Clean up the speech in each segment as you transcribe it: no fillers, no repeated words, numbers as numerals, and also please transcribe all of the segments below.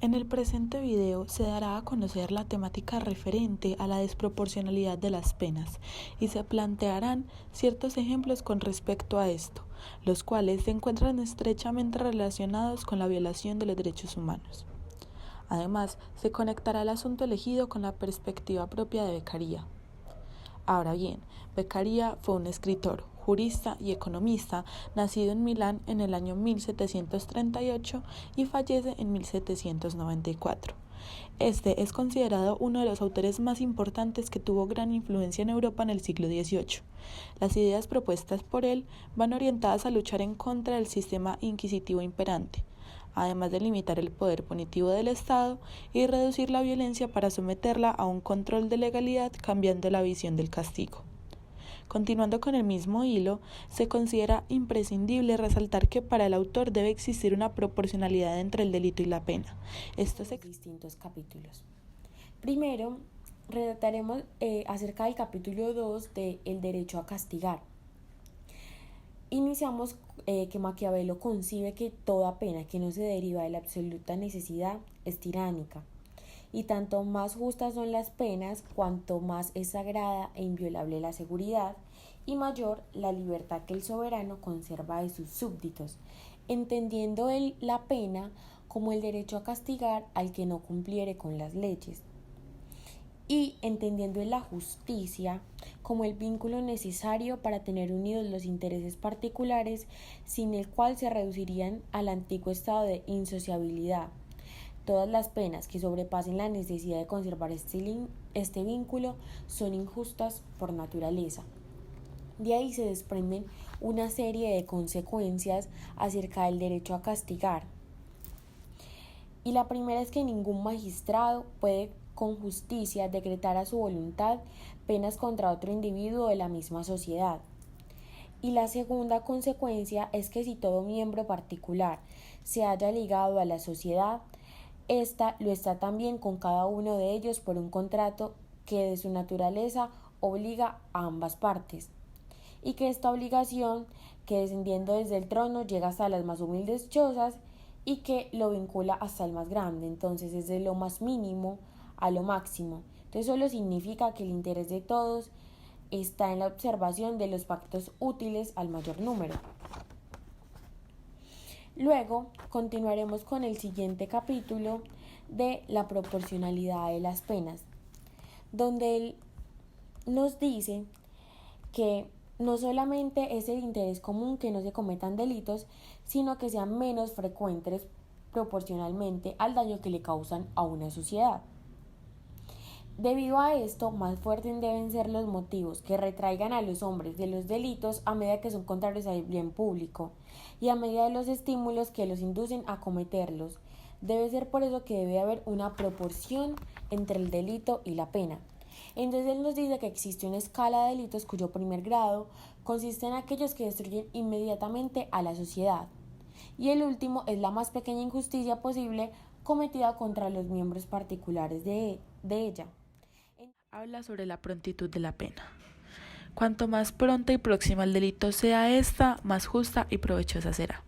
En el presente video se dará a conocer la temática referente a la desproporcionalidad de las penas y se plantearán ciertos ejemplos con respecto a esto, los cuales se encuentran estrechamente relacionados con la violación de los derechos humanos. Además, se conectará el asunto elegido con la perspectiva propia de Beccaria. Ahora bien, Beccaria fue un escritor, jurista y economista nacido en Milán en el año 1738 y fallece en 1794. Este es considerado uno de los autores más importantes que tuvo gran influencia en Europa en el siglo XVIII. Las ideas propuestas por él van orientadas a luchar en contra del sistema inquisitivo imperante, además de limitar el poder punitivo del Estado y reducir la violencia para someterla a un control de legalidad cambiando la visión del castigo. Continuando con el mismo hilo, se considera imprescindible resaltar que para el autor debe existir una proporcionalidad entre el delito y la pena. Estos distintos capítulos. Primero, redactaremos acerca del capítulo 2 de El derecho a castigar. Iniciamos que Maquiavelo concibe que toda pena que no se deriva de la absoluta necesidad es tiránica. Y tanto más justas son las penas, cuanto más es sagrada e inviolable la seguridad y mayor la libertad que el soberano conserva de sus súbditos, entendiendo él la pena como el derecho a castigar al que no cumpliere con las leyes, y entendiendo en la justicia como el vínculo necesario para tener unidos los intereses particulares, sin el cual se reducirían al antiguo estado de insociabilidad. Todas las penas que sobrepasen la necesidad de conservar este vínculo son injustas por naturaleza. De ahí se desprenden una serie de consecuencias acerca del derecho a castigar. Y la primera es que ningún magistrado puede con justicia decretar a su voluntad penas contra otro individuo de la misma sociedad. Y la segunda consecuencia es que si todo miembro particular se halla ligado a la sociedad, ésta lo está también con cada uno de ellos por un contrato que de su naturaleza obliga a ambas partes, y que esta obligación, que descendiendo desde el trono llega hasta las más humildes chozas y que lo vincula hasta el más grande, entonces es de lo más mínimo a lo máximo. Entonces solo significa que el interés de todos está en la observación de los pactos útiles al mayor número. Luego continuaremos con el siguiente capítulo de la proporcionalidad de las penas, donde él nos dice que no solamente es el interés común que no se cometan delitos, sino que sean menos frecuentes proporcionalmente al daño que le causan a una sociedad. Debido a esto, más fuertes deben ser los motivos que retraigan a los hombres de los delitos a medida que son contrarios al bien público y a medida de los estímulos que los inducen a cometerlos. Debe ser por eso que debe haber una proporción entre el delito y la pena. Entonces él nos dice que existe una escala de delitos cuyo primer grado consiste en aquellos que destruyen inmediatamente a la sociedad, y el último es la más pequeña injusticia posible cometida contra los miembros particulares de ella. Habla sobre la prontitud de la pena. Cuanto más pronta y próxima al delito sea esta, más justa y provechosa será.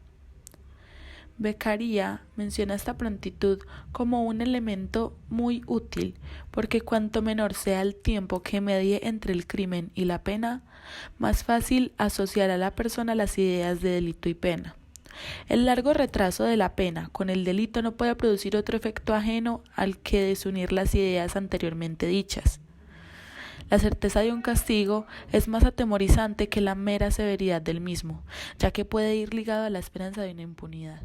Beccaria menciona esta prontitud como un elemento muy útil, porque cuanto menor sea el tiempo que medie entre el crimen y la pena, más fácil asociará a la persona las ideas de delito y pena. El largo retraso de la pena con el delito no puede producir otro efecto ajeno al que desunir las ideas anteriormente dichas. La certeza de un castigo es más atemorizante que la mera severidad del mismo, ya que puede ir ligado a la esperanza de una impunidad.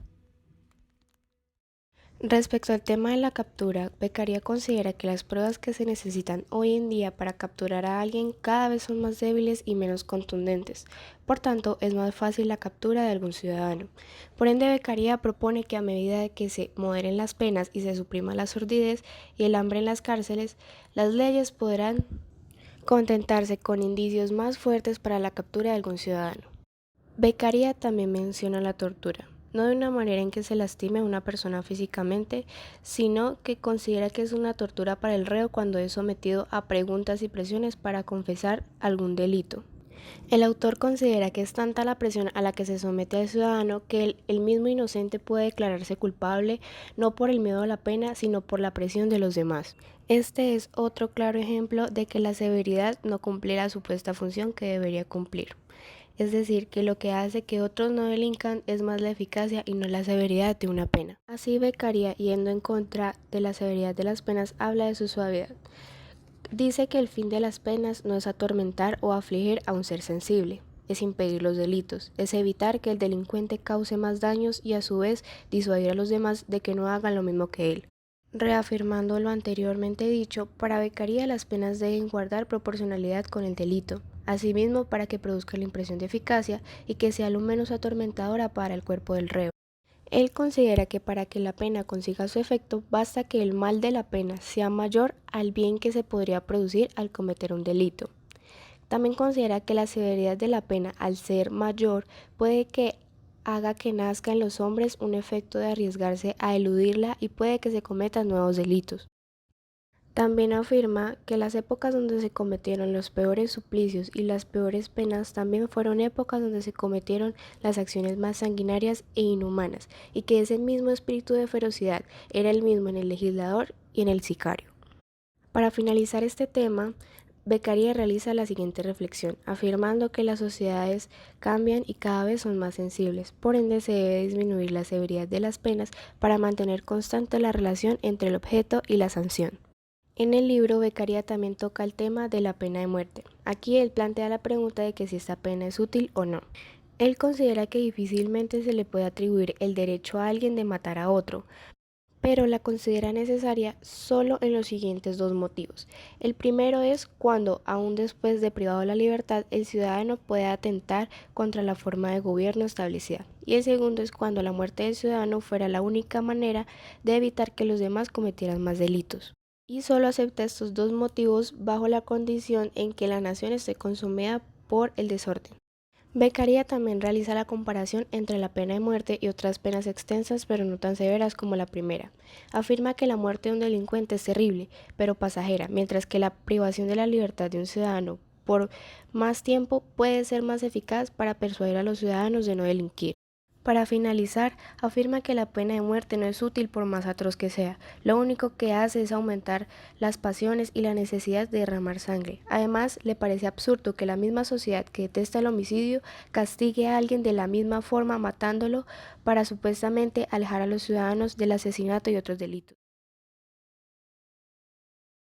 Respecto al tema de la captura, Beccaria considera que las pruebas que se necesitan hoy en día para capturar a alguien cada vez son más débiles y menos contundentes. Por tanto, es más fácil la captura de algún ciudadano. Por ende, Beccaria propone que a medida de que se moderen las penas y se suprima la sordidez y el hambre en las cárceles, las leyes podrán contentarse con indicios más fuertes para la captura de algún ciudadano. Beccaria también menciona la tortura, no de una manera en que se lastime a una persona físicamente, sino que considera que es una tortura para el reo cuando es sometido a preguntas y presiones para confesar algún delito. El autor considera que es tanta la presión a la que se somete al ciudadano que el mismo inocente puede declararse culpable no por el miedo a la pena, sino por la presión de los demás. Este es otro claro ejemplo de que la severidad no cumple la supuesta función que debería cumplir. Es decir, que lo que hace que otros no delincan es más la eficacia y no la severidad de una pena. Así Beccaria, yendo en contra de la severidad de las penas, habla de su suavidad. Dice que el fin de las penas no es atormentar o afligir a un ser sensible, es impedir los delitos, es evitar que el delincuente cause más daños y a su vez disuadir a los demás de que no hagan lo mismo que él. Reafirmando lo anteriormente dicho, para Beccaria las penas deben guardar proporcionalidad con el delito, asimismo para que produzca la impresión de eficacia y que sea lo menos atormentadora para el cuerpo del reo. Él considera que para que la pena consiga su efecto, basta que el mal de la pena sea mayor al bien que se podría producir al cometer un delito. También considera que la severidad de la pena, al ser mayor, puede que haga que nazca en los hombres un efecto de arriesgarse a eludirla y puede que se cometan nuevos delitos. También afirma que las épocas donde se cometieron los peores suplicios y las peores penas también fueron épocas donde se cometieron las acciones más sanguinarias e inhumanas, y que ese mismo espíritu de ferocidad era el mismo en el legislador y en el sicario. Para finalizar este tema, Beccaria realiza la siguiente reflexión, afirmando que las sociedades cambian y cada vez son más sensibles, por ende se debe disminuir la severidad de las penas para mantener constante la relación entre el objeto y la sanción. En el libro, Beccaria también toca el tema de la pena de muerte. Aquí él plantea la pregunta de que si esta pena es útil o no. Él considera que difícilmente se le puede atribuir el derecho a alguien de matar a otro, pero la considera necesaria solo en los siguientes dos motivos. El primero es cuando, aún después de privado de la libertad, el ciudadano puede atentar contra la forma de gobierno establecida. Y el segundo es cuando la muerte del ciudadano fuera la única manera de evitar que los demás cometieran más delitos. Y solo acepta estos dos motivos bajo la condición en que la nación esté consumida por el desorden. Beccaria también realiza la comparación entre la pena de muerte y otras penas extensas pero no tan severas como la primera. Afirma que la muerte de un delincuente es terrible, pero pasajera, mientras que la privación de la libertad de un ciudadano por más tiempo puede ser más eficaz para persuadir a los ciudadanos de no delinquir. Para finalizar, afirma que la pena de muerte no es útil por más atroz que sea, lo único que hace es aumentar las pasiones y la necesidad de derramar sangre. Además, le parece absurdo que la misma sociedad que detesta el homicidio castigue a alguien de la misma forma matándolo para supuestamente alejar a los ciudadanos del asesinato y otros delitos.